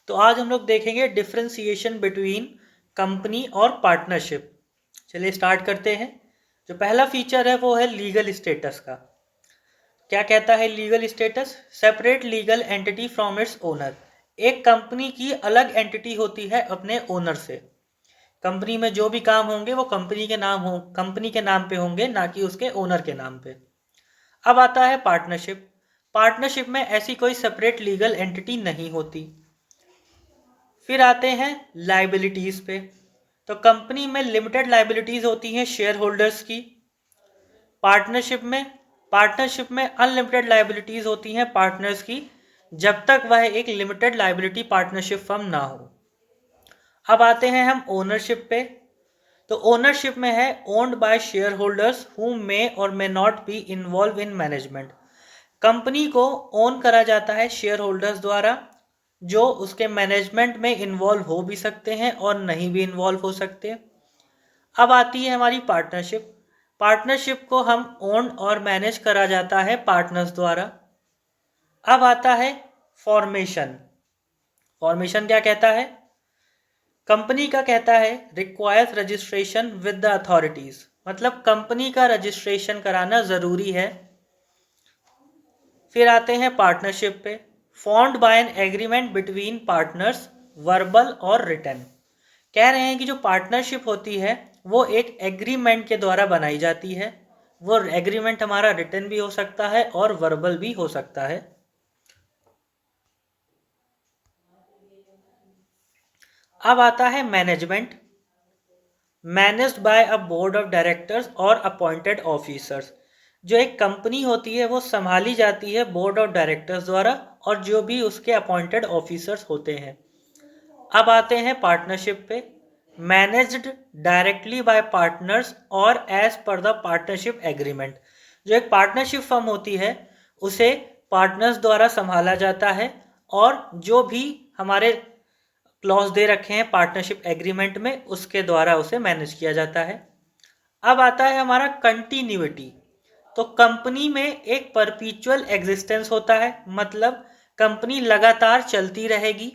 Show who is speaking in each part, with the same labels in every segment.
Speaker 1: तो आज हम लोग देखेंगे डिफरेंशिएशन बिटवीन कंपनी और पार्टनरशिप। चलिए स्टार्ट करते हैं। जो पहला फीचर है वो है लीगल स्टेटस का। क्या कहता है legal status? Separate legal entity from its owner. एक कंपनी की अलग एंटिटी होती है अपने ओनर से। कंपनी में जो भी काम होंगे वो कंपनी के नाम पे होंगे, ना कि उसके ओनर के नाम पे। अब आता है पार्टनरशिप। पार्टनरशिप में ऐसी कोई सेपरेट लीगल एंटिटी नहीं होती। फिर आते हैं लाइबिलिटीज पे। तो कंपनी में लिमिटेड लाइबिलिटीज होती हैं शेयर होल्डर्स की। पार्टनरशिप में अनलिमिटेड लाइबिलिटीज होती हैं पार्टनर्स की, जब तक वह एक लिमिटेड लाइबिलिटी पार्टनरशिप फर्म ना हो। अब आते हैं हम ओनरशिप पे। तो ओनरशिप में है owned by share holders who may और may not be involve in management. Company को ओन करा जाता है शेयर होल्डर्स द्वारा, जो उसके मैनेजमेंट में इन्वॉल्व हो भी सकते हैं और नहीं भी इन्वॉल्व हो सकते। अब आती है हमारी पार्टनरशिप। पार्टनरशिप को हम ओन और मैनेज करा जाता है पार्टनर्स द्वारा। अब आता है फॉर्मेशन। फॉर्मेशन क्या कहता है? कंपनी का कहता है requires registration with the authorities, मतलब कंपनी का रजिस्ट्रेशन कराना जरूरी है। फिर आते हैं पार्टनरशिप पे। Formed by an agreement between partners, verbal और रिटन। कह रहे हैं कि जो पार्टनरशिप होती है वो एक एग्रीमेंट के द्वारा बनाई जाती है। वो एग्रीमेंट हमारा रिटन भी हो सकता है और वर्बल भी हो सकता है। अब आता है management. Managed by a board of directors और अपॉइंटेड ऑफिसर्स। जो एक कंपनी होती है वो संभाली जाती है बोर्ड ऑफ डायरेक्टर्स द्वारा और जो भी उसके अपॉइंटेड ऑफिसर्स होते हैं। अब आते हैं पार्टनरशिप पे। मैनेज्ड डायरेक्टली बाय पार्टनर्स और as per the partnership agreement. जो एक पार्टनरशिप फर्म होती है उसे पार्टनर्स द्वारा संभाला जाता है और जो भी हमारे क्लॉज दे रखे हैं पार्टनरशिप एग्रीमेंट में उसके द्वारा उसे मैनेज किया जाता है। अब आता है हमारा कंटिन्यूटी। तो कंपनी में एक परपीचुअल एग्जिस्टेंस होता है, मतलब कंपनी लगातार चलती रहेगी।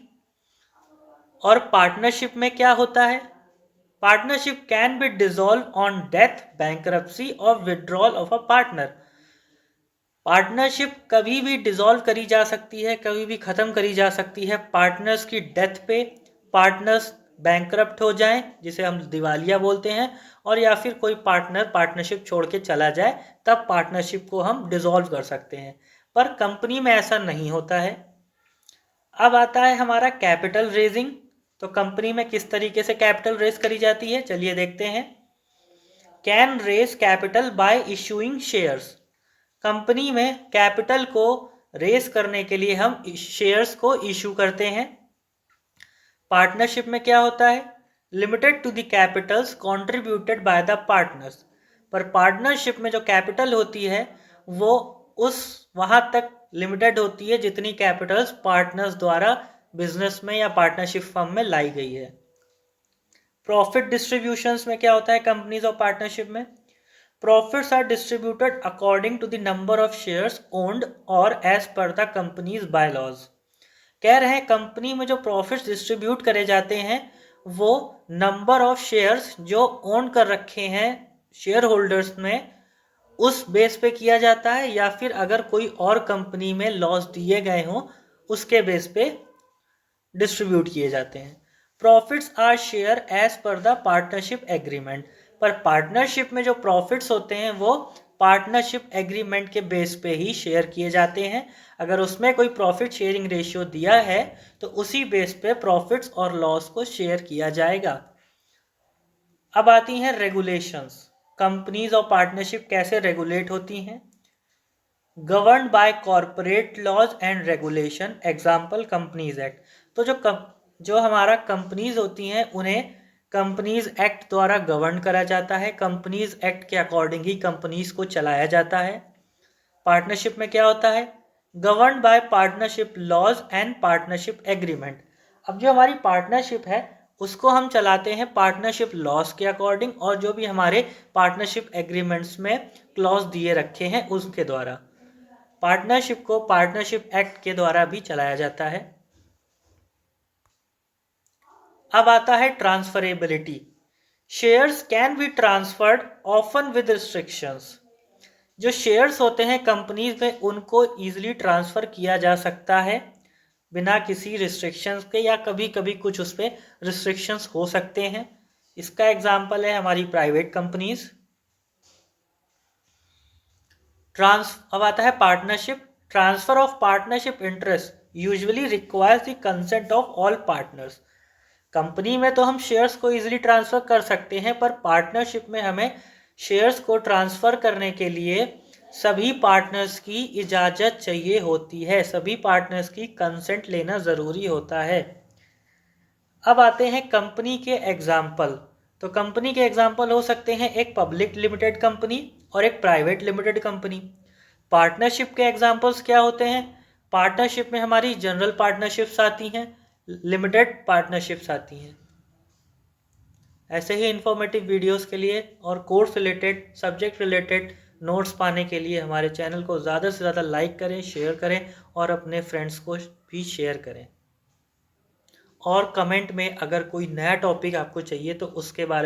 Speaker 1: और पार्टनरशिप में क्या होता है? Partnership can be dissolve on death, bankruptcy और withdrawal of a partner. Partnership कभी भी डिसॉल्व करी जा सकती है, कभी भी खत्म करी जा सकती है पार्टनर्स की डेथ पे। पार्टनर्स बैंकरप्ट हो जाएं, जिसे हम दिवालिया बोलते हैं, और या फिर कोई पार्टनर पार्टनरशिप छोड़ के चला जाए, तब पार्टनरशिप को हम डिसॉल्व कर सकते हैं। पर कंपनी में ऐसा नहीं होता है। अब आता है हमारा कैपिटल रेजिंग। तो कंपनी में किस तरीके से कैपिटल रेज करी जाती है, चलिए देखते हैं। Can raise capital by issuing shares. Company में कैपिटल को रेज करने के लिए हम शेयर्स को इशू करते हैं। पार्टनरशिप में क्या होता है? Limited to the capitals contributed by the partners. पर पार्टनरशिप में जो कैपिटल होती है वो उस वहां तक लिमिटेड होती है जितनी कैपिटल्स पार्टनर्स द्वारा बिजनेस में या पार्टनरशिप फर्म में लाई गई है। प्रॉफिट डिस्ट्रीब्यूशंस में क्या होता है कंपनीज और पार्टनरशिप में? Profits are distributed according to the number of shares owned or as per the company's bylaws। कह रहे हैं कंपनी में जो प्रॉफिट्स डिस्ट्रीब्यूट करे जाते हैं वो नंबर ऑफ शेयर्स जो ओन कर रखे हैं शेयर होल्डर्स में उस बेस पे किया जाता है, या फिर अगर कोई और कंपनी में लॉस दिए गए हों उसके बेस पे डिस्ट्रीब्यूट किए जाते हैं। Profits are share as per the partnership agreement. पर पार्टनरशिप में जो प्रॉफिट्स होते हैं वो पार्टनरशिप एग्रीमेंट के बेस पे ही शेयर किए जाते हैं। अगर उसमें कोई प्रॉफिट शेयरिंग रेशियो दिया है तो उसी बेस पे प्रॉफिट्स और लॉस को शेयर किया जाएगा। अब आती हैं रेगुलेशंस। कंपनीज और पार्टनरशिप कैसे रेगुलेट होती हैं? Govern by corporate laws and regulation, example companies act. तो जो हमारा कंपनीज होती हैं उन्हें कंपनीज एक्ट द्वारा गवर्न करा जाता है। कंपनीज एक्ट के अकॉर्डिंग ही कंपनीज को चलाया जाता है। पार्टनरशिप में क्या होता है? Govern by partnership laws and partnership agreement. अब जो हमारी पार्टनरशिप है उसको हम चलाते हैं पार्टनरशिप लॉज के अकॉर्डिंग, और जो भी हमारे पार्टनरशिप एग्रीमेंट्स में क्लॉज दिए रखे हैं उसके द्वारा। पार्टनरशिप को पार्टनरशिप एक्ट के द्वारा भी चलाया जाता है। अब आता है transferability. Shares can be transferred often with restrictions. जो शेयर्स होते हैं कंपनीज में उनको ईजिली ट्रांसफ़र किया जा सकता है बिना किसी रिस्ट्रिक्शंस के, या कभी कभी कुछ उस पर रिस्ट्रिक्शंस हो सकते हैं। इसका एग्जांपल है हमारी प्राइवेट कंपनीज। अब आता है partnership. Transfer of partnership interest usually requires the consent of all partners. Company में तो हम शेयर्स को इजीली ट्रांसफ़र कर सकते हैं, पर पार्टनरशिप में हमें शेयर्स को ट्रांसफ़र करने के लिए सभी पार्टनर्स की इजाज़त चाहिए होती है, सभी पार्टनर्स की कंसेंट लेना ज़रूरी होता है। अब आते हैं कंपनी के एग्जाम्पल। तो कंपनी के एग्जाम्पल हो सकते हैं एक पब्लिक लिमिटेड कंपनी और एक प्राइवेट लिमिटेड कंपनी। पार्टनरशिप के एग्जाम्पल्स क्या होते हैं? पार्टनरशिप में हमारी जनरल पार्टनरशिप्स आती हैं, लिमिटेड पार्टनरशिप्स आती हैं। ऐसे ही इन्फॉर्मेटिव वीडियोस के लिए और course related, subject related notes पाने के लिए हमारे चैनल को ज़्यादा से ज़्यादा लाइक करें, शेयर करें और अपने फ्रेंड्स को भी शेयर करें। और कमेंट में अगर कोई नया टॉपिक आपको चाहिए तो उसके बारे